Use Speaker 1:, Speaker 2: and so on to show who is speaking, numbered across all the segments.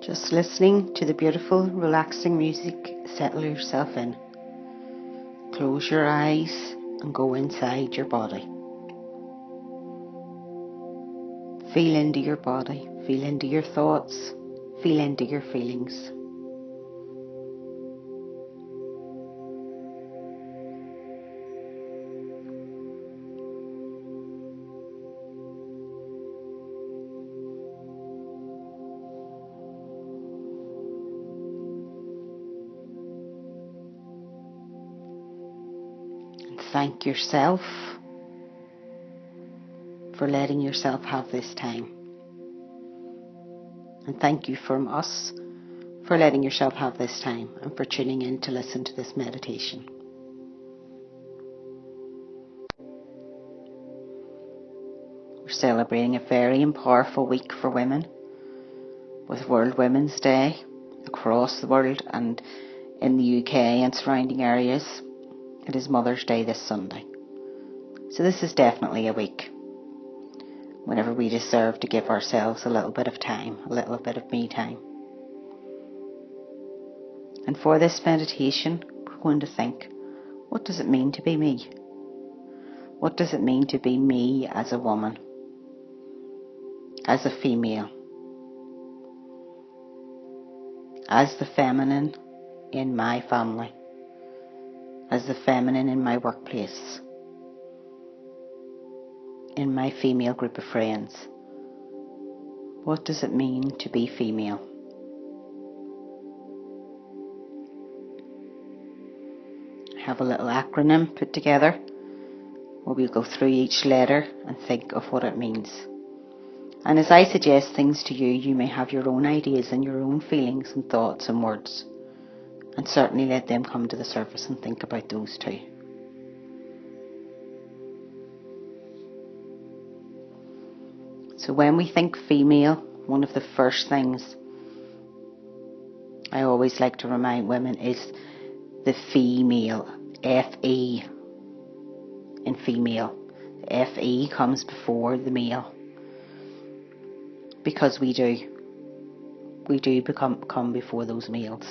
Speaker 1: Just listening to the beautiful, relaxing music, settle yourself in. Close your eyes and go inside your body. Feel into your body, feel into your thoughts, feel into your feelings. Thank yourself for letting yourself have this time. And thank you from us for letting yourself have this time and for tuning in to listen to this meditation. We're celebrating a very powerful week for women with World Women's Day across the world, and in the UK and surrounding areas it is Mother's Day this Sunday. So this is definitely a week whenever we deserve to give ourselves a little bit of time, a little bit of me time. And for this meditation, we're going to think, what does it mean to be me? What does it mean to be me as a woman, as a female, as the feminine in my family, as the feminine in my workplace, in my female group of friends? What does it mean to be female? I have a little acronym put together where we'll go through each letter and think of what it means. And as I suggest things to you, you may have your own ideas and your own feelings and thoughts and words, and certainly let them come to the surface and think about those too. So when we think female, one of the first things I always like to remind women is the female, F-E in female. The F-E comes before the male, because we do come before those males.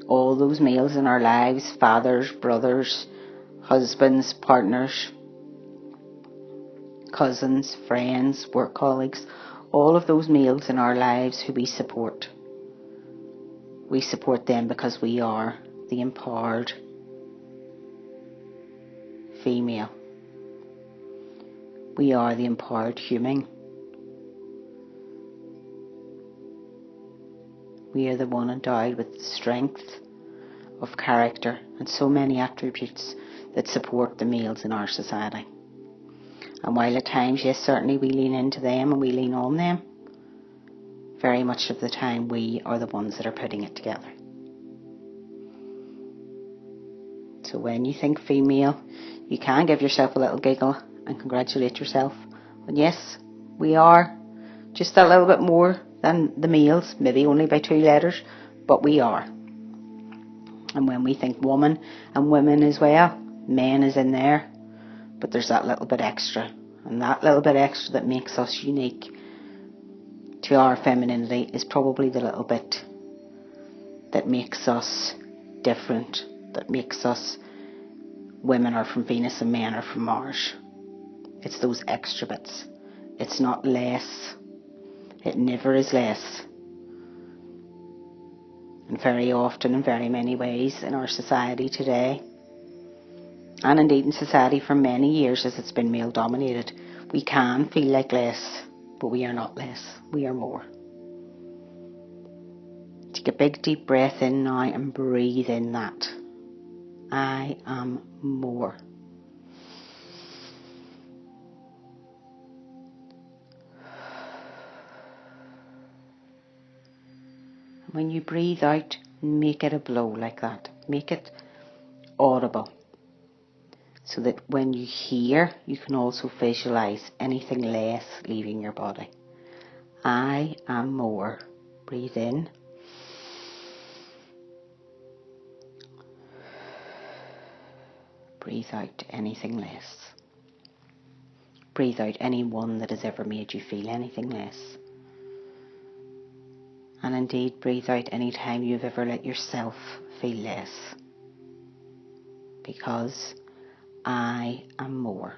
Speaker 1: All those males in our lives, fathers, brothers, husbands, partners, cousins, friends, work colleagues, all of those males in our lives who we support. We support them because we are the empowered female. We are the empowered human. We are the one endowed with the strength of character and so many attributes that support the males in our society. And while at times, yes, certainly we lean into them and we lean on them, very much of the time we are the ones that are putting it together. So when you think female, you can give yourself a little giggle and congratulate yourself. And yes, we are just a little bit more than the males, maybe only by 2 letters, but we are. And when we think woman and women as well, men is in there, but there's that little bit extra, and that little bit extra that makes us unique to our femininity is probably the little bit that makes us different, that makes us women are from Venus and men are from Mars. It's those extra bits. It's not less. It never is less. And very often, in very many ways in our society today, and indeed in society for many years as it's been male dominated, we can feel like less, but we are not less. We are more. Take a big deep breath in now and breathe in that. I am more. When you breathe out, make it a blow like that. Make it audible, so that when you hear, you can also visualize anything less leaving your body. I am more. Breathe in. Breathe out anything less. Breathe out anyone that has ever made you feel anything less. And indeed, breathe out any time you've ever let yourself feel less. Because I am more.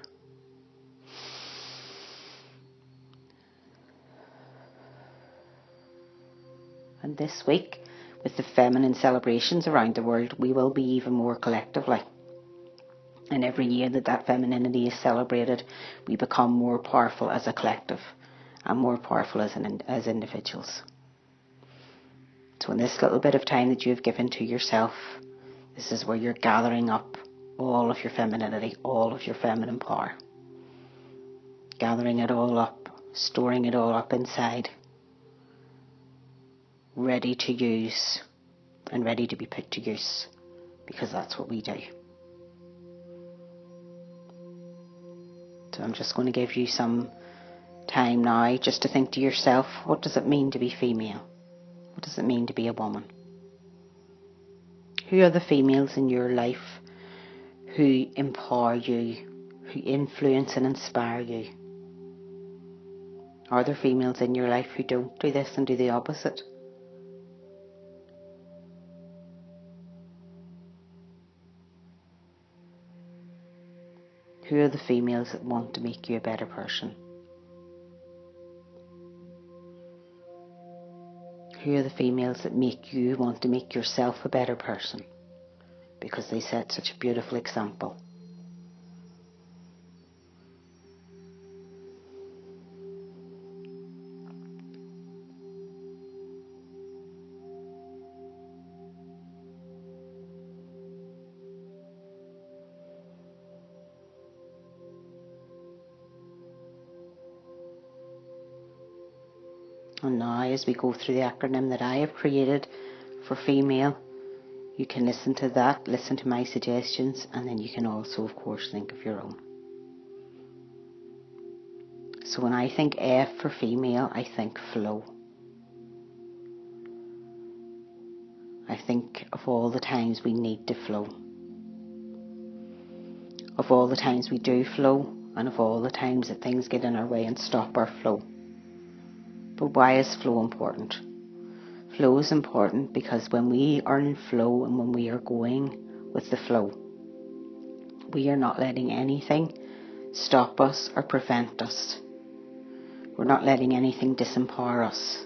Speaker 1: And this week, with the feminine celebrations around the world, we will be even more collectively. And every year that femininity is celebrated, we become more powerful as a collective and more powerful as individuals. So in this little bit of time that you've given to yourself, this is where you're gathering up all of your femininity, all of your feminine power. Gathering it all up, storing it all up inside, ready to use and ready to be put to use, because that's what we do. So I'm just going to give you some time now just to think to yourself, what does it mean to be female? What does it mean to be a woman? Who are the females in your life who empower you, who influence and inspire you? Are there females in your life who don't do this and do the opposite? Who are the females that want to make you a better person? Who are the females that make you want to make yourself a better person? Because they set such a beautiful example. And now, as we go through the acronym that I have created for female, you can listen to that, listen to my suggestions, and then you can also, of course, think of your own. So when I think F for female, I think flow. I think of all the times we need to flow. Of all the times we do flow, and of all the times that things get in our way and stop our flow. But why is flow important? Flow is important because when we are in flow and when we are going with the flow, we are not letting anything stop us or prevent us. We're not letting anything disempower us.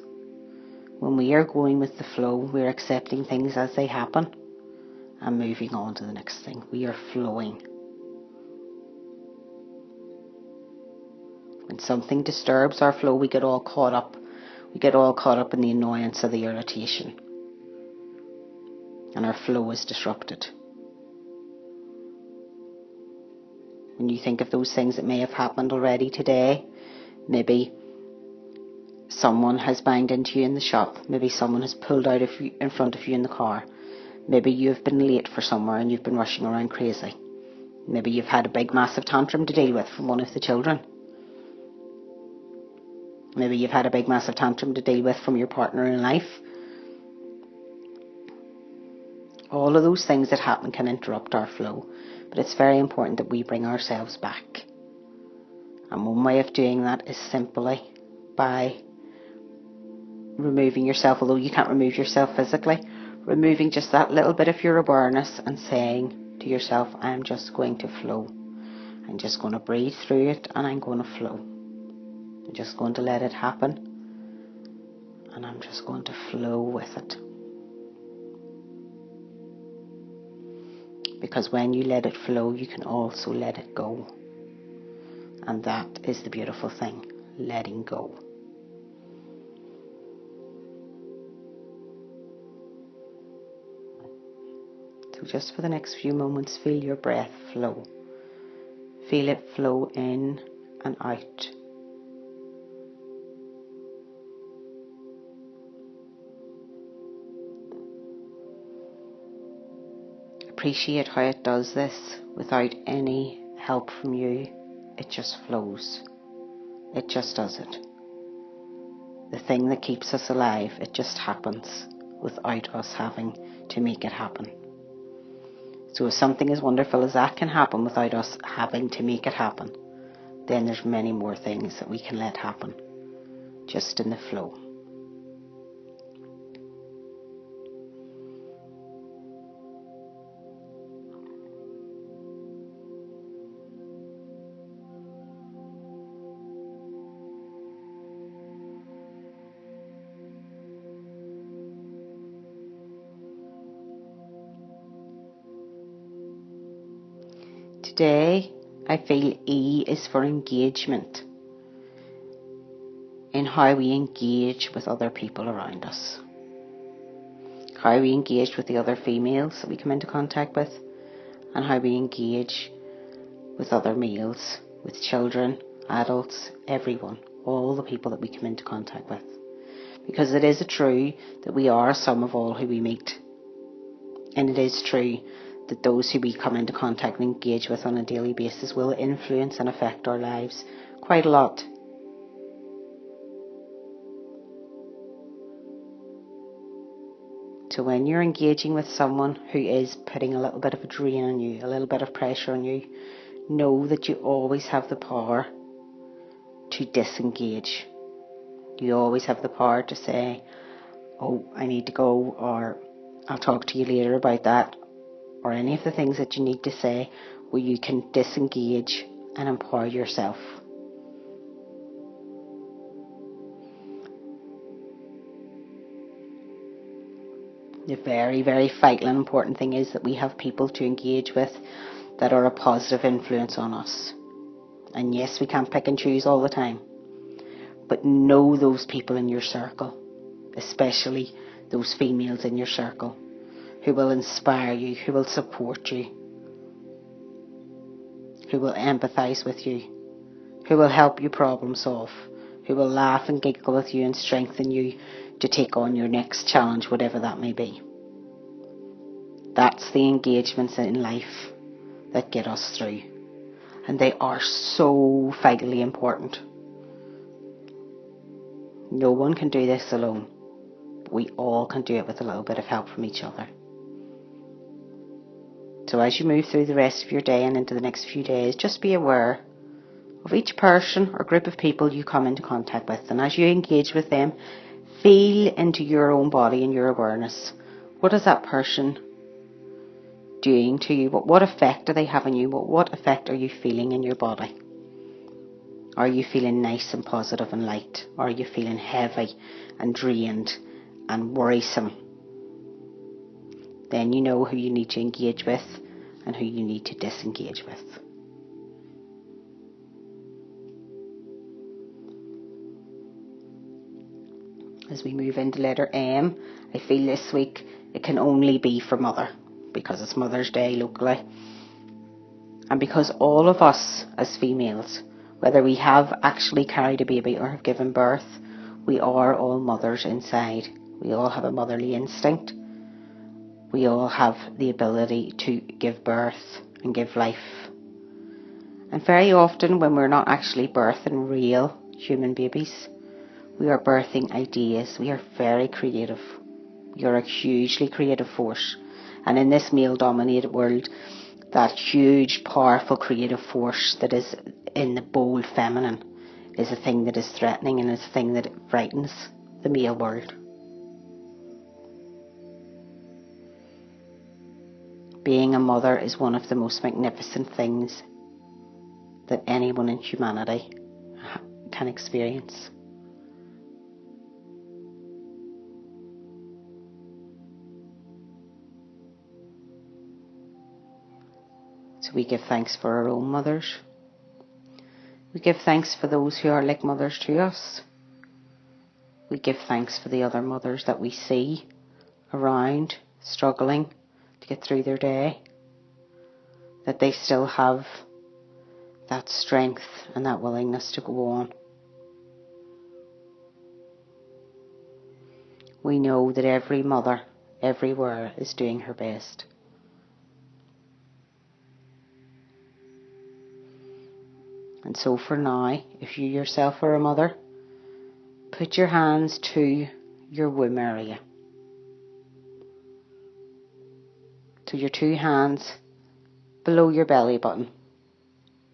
Speaker 1: When we are going with the flow, we're accepting things as they happen and moving on to the next thing. We are flowing. When something disturbs our flow, we get all caught up. We get all caught up in the annoyance or the irritation. And our flow is disrupted. When you think of those things that may have happened already today, maybe someone has banged into you in the shop. Maybe someone has pulled out in front of you in the car. Maybe you've been late for somewhere and you've been rushing around crazy. Maybe you've had a big massive tantrum to deal with from one of the children. Maybe you've had a big massive tantrum to deal with from your partner in life. All of those things that happen can interrupt our flow, but it's very important that we bring ourselves back. And one way of doing that is simply by removing yourself, although you can't remove yourself physically, removing just that little bit of your awareness and saying to yourself, I'm just going to flow. I'm just going to breathe through it and I'm going to flow. I'm just going to let it happen and I'm just going to flow with it. Because when you let it flow, you can also let it go. And that is the beautiful thing, letting go. So just for the next few moments, feel your breath flow. Feel it flow in and out. Appreciate how it does this without any help from you. It just flows. It just does it. The thing that keeps us alive, it just happens without us having to make it happen. So if something as wonderful as that can happen without us having to make it happen, then there's many more things that we can let happen just in the flow. today, I feel E is for engagement, in how we engage with other people around us. How we engage with the other females that we come into contact with, and how we engage with other males, with children, adults, everyone, all the people that we come into contact with. Because it is true that we are a sum of all who we meet. And it is true that those who we come into contact and engage with on a daily basis will influence and affect our lives quite a lot. So when you're engaging with someone who is putting a little bit of a drain on you, a little bit of pressure on you, know that you always have the power to disengage. You always have the power to say, oh, I need to go, or I'll talk to you later about that, or any of the things that you need to say, where you can disengage and empower yourself. The very, very vital and important thing is that we have people to engage with that are a positive influence on us. And yes, we can't pick and choose all the time, but know those people in your circle, especially those females in your circle, who will inspire you, who will support you, who will empathise with you, who will help you problem solve, who will laugh and giggle with you and strengthen you to take on your next challenge, whatever that may be. That's the engagements in life that get us through. And they are so vitally important. No one can do this alone. We all can do it with a little bit of help from each other. So as you move through the rest of your day and into the next few days, just be aware of each person or group of people you come into contact with. And as you engage with them, feel into your own body and your awareness. What is that person doing to you? What effect do they have on you? What effect are you feeling in your body? Are you feeling nice and positive and light? Or are you feeling heavy and drained and worrisome? Then you know who you need to engage with and who you need to disengage with. As we move into letter M, I feel this week it can only be for Mother, because it's Mother's Day locally. And because all of us as females, whether we have actually carried a baby or have given birth, we are all mothers inside. We all have a motherly instinct. We all have the ability to give birth and give life. And very often when we're not actually birthing real human babies, we are birthing ideas. We are very creative. We are a hugely creative force. And in this male-dominated world, that huge, powerful, creative force that is in the bold feminine is a thing that is threatening and is a thing that frightens the male world. Being a mother is one of the most magnificent things that anyone in humanity can experience. So we give thanks for our own mothers. We give thanks for those who are like mothers to us. We give thanks for the other mothers that we see around, struggling to get through their day. That they still have that strength and that willingness to go on. We know that every mother, everywhere, is doing her best. And so for now, if you yourself are a mother, put your hands to your womb area. So your two hands below your belly button.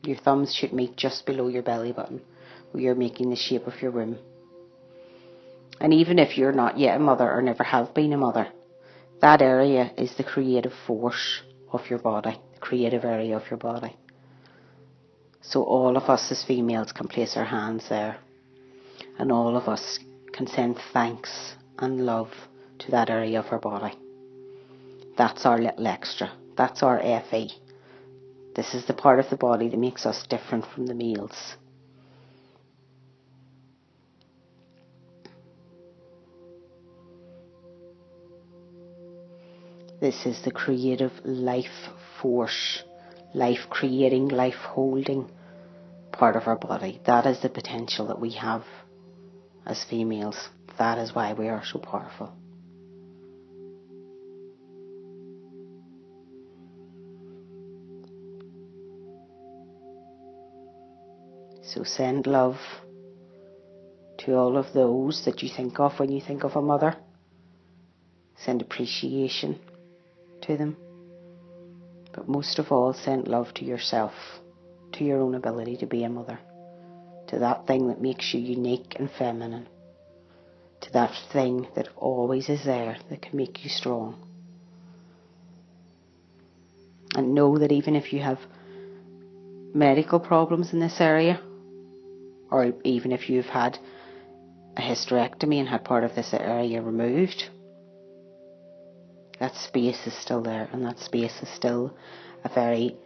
Speaker 1: Your thumbs should meet just below your belly button, where you're making the shape of your womb. And even if you're not yet a mother or never have been a mother, that area is the creative force of your body, the creative area of your body. So all of us as females can place our hands there, and all of us can send thanks and love to that area of our body. That's our little extra. That's our FE. This is the part of the body that makes us different from the males. This is the creative life force, life creating, life holding part of our body. That is the potential that we have as females. That is why we are so powerful. So send love to all of those that you think of when you think of a mother. Send appreciation to them. But most of all, send love to yourself, to your own ability to be a mother, to that thing that makes you unique and feminine, to that thing that always is there that can make you strong. And know that even if you have medical problems in this area, or even if you've had a hysterectomy and had part of this area removed, that space is still there, and that space is still a very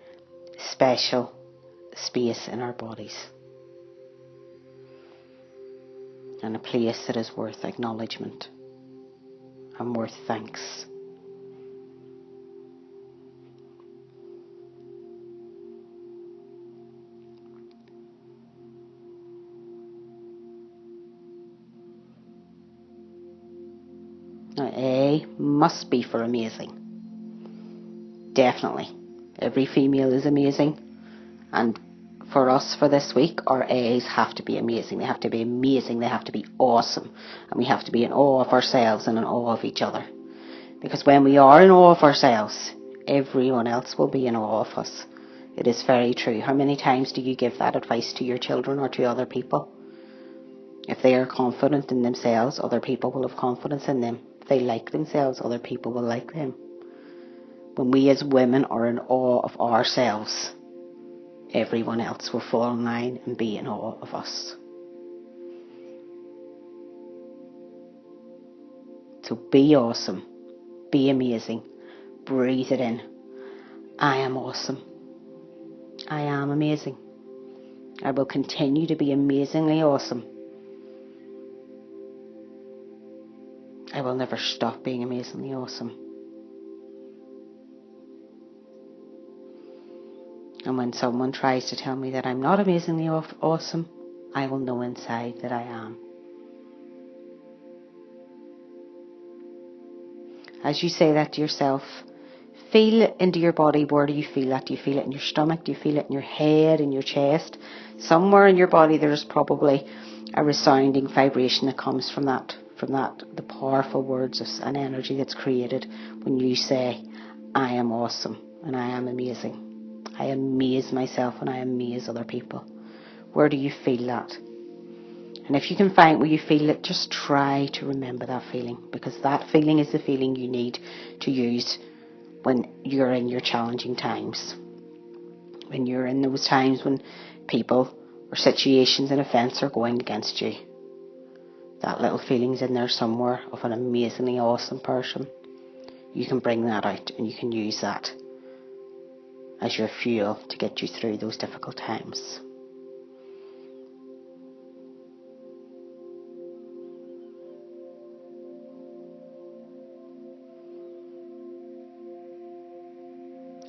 Speaker 1: special space in our bodies, and a place that is worth acknowledgement and worth thanks. Now, A must be for amazing. Definitely. Every female is amazing. And for us, for this week, our A's have to be amazing. They have to be amazing. They have to be awesome. And we have to be in awe of ourselves and in awe of each other. Because when we are in awe of ourselves, everyone else will be in awe of us. It is very true. How many times do you give that advice to your children or to other people? If they are confident in themselves, other people will have confidence in them. If they like themselves, other people will like them. When we as women are in awe of ourselves, everyone else will fall in line and be in awe of us. So be awesome. Be amazing. Breathe it in. I am awesome. I am amazing. I will continue to be amazingly awesome. I will never stop being amazingly awesome. And when someone tries to tell me that I'm not amazingly awesome, I will know inside that I am. As you say that to yourself, feel into your body. Where do you feel that? Do you feel it in your stomach? Do you feel it in your head, in your chest? Somewhere in your body there's probably a resounding vibration that comes from that, the powerful words and energy that's created when you say, I am awesome and I am amazing. I amaze myself and I amaze other people. Where do you feel that? And if you can find where you feel it, just try to remember that feeling, because that feeling is the feeling you need to use when you're in your challenging times. When you're in those times when people or situations and events are going against you. That little feeling's in there somewhere of an amazingly awesome person. You can bring that out and you can use that as your fuel to get you through those difficult times.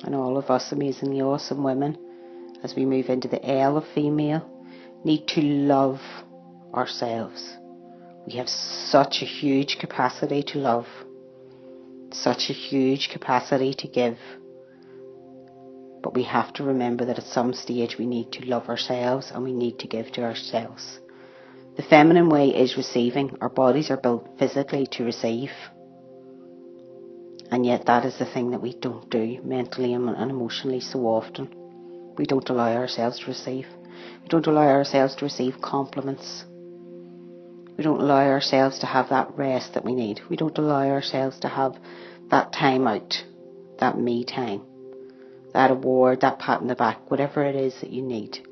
Speaker 1: And all of us amazingly awesome women, as we move into the L of female, need to love ourselves. We have such a huge capacity to love, such a huge capacity to give. But we have to remember that at some stage we need to love ourselves and we need to give to ourselves. The feminine way is receiving. Our bodies are built physically to receive. And yet that is the thing that we don't do mentally and emotionally so often. We don't allow ourselves to receive. We don't allow ourselves to receive compliments. We don't allow ourselves to have that rest that we need. We don't allow ourselves to have that time out, that me time, that award, that pat on the back, whatever it is that you need.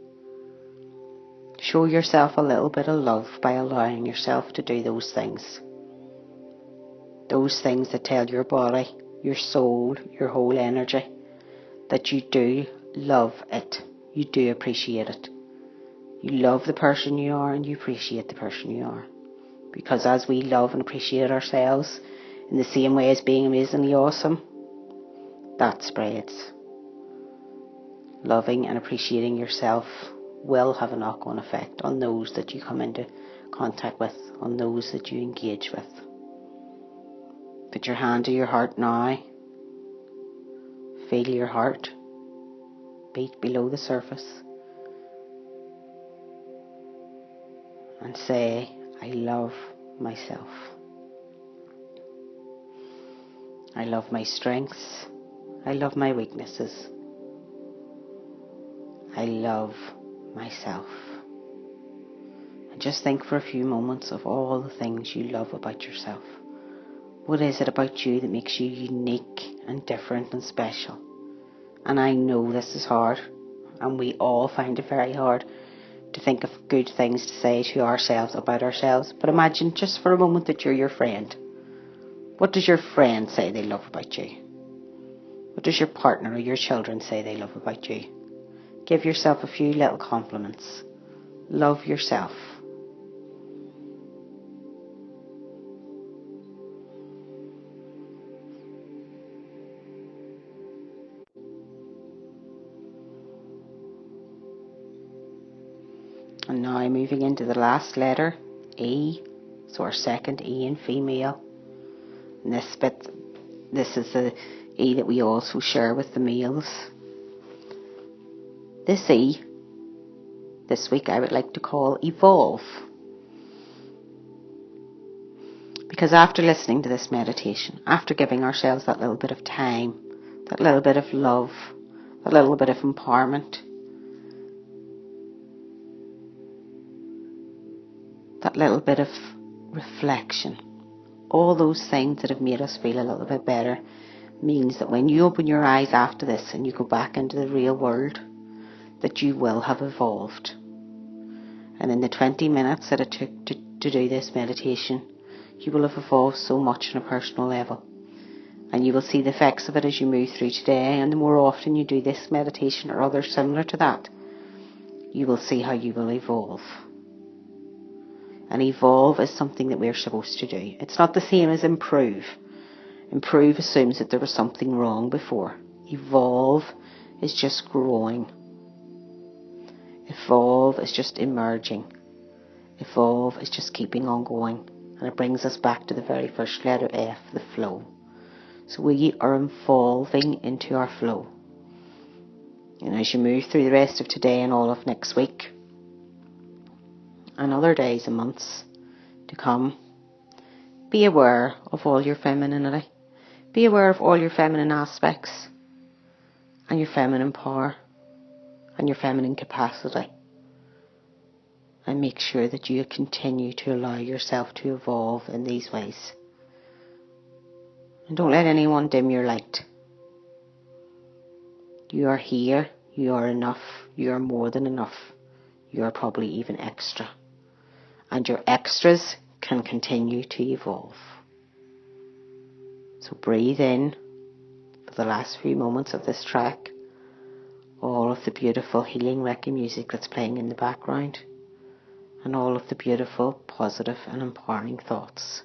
Speaker 1: Show yourself a little bit of love by allowing yourself to do those things. Those things that tell your body, your soul, your whole energy that you do love it. You do appreciate it. You love the person you are and you appreciate the person you are. Because as we love and appreciate ourselves in the same way as being amazingly awesome, that spreads. Loving and appreciating yourself will have a knock-on effect on those that you come into contact with, on those that you engage with. Put your hand to your heart now. Feel your heart beat below the surface. And say, I love myself. I love my strengths. I love my weaknesses. I love myself. And just think for a few moments of all the things you love about yourself. What is it about you that makes you unique and different and special? And I know this is hard, and we all find it very hard to think of good things to say to ourselves about ourselves. But imagine just for a moment that you're your friend. What does your friend say they love about you? What does your partner or your children say they love about you? Give yourself a few little compliments. Love yourself. And now moving into the last letter, E. So our second E in female. And this is the E that we also share with the males. This E, this week I would like to call evolve. Because after listening to this meditation, after giving ourselves that little bit of time, that little bit of love, that little bit of empowerment, that little bit of reflection, all those things that have made us feel a little bit better, means that when you open your eyes after this and you go back into the real world, that you will have evolved. And in the 20 minutes that it took to do this meditation, you will have evolved so much on a personal level. And you will see the effects of it as you move through today. And the more often you do this meditation or others similar to that, you will see how you will evolve. And evolve is something that we're supposed to do. It's not the same as improve. Improve assumes that there was something wrong before. Evolve is just growing. Evolve is just emerging. Evolve is just keeping on going. And it brings us back to the very first letter F, the flow. So we are evolving into our flow. And as you move through the rest of today and all of next week, and other days and months to come, be aware of all your femininity. Be aware of all your feminine aspects and your feminine power and your feminine capacity. And make sure that you continue to allow yourself to evolve in these ways. And don't let anyone dim your light. You are here. You are enough. You are more than enough. You are probably even extra. And your extras can continue to evolve. So breathe in for the last few moments of this track all of the beautiful healing Reiki music that's playing in the background, and all of the beautiful, positive and empowering thoughts.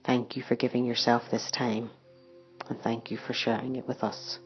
Speaker 1: Thank you for giving yourself this time, and thank you for sharing it with us.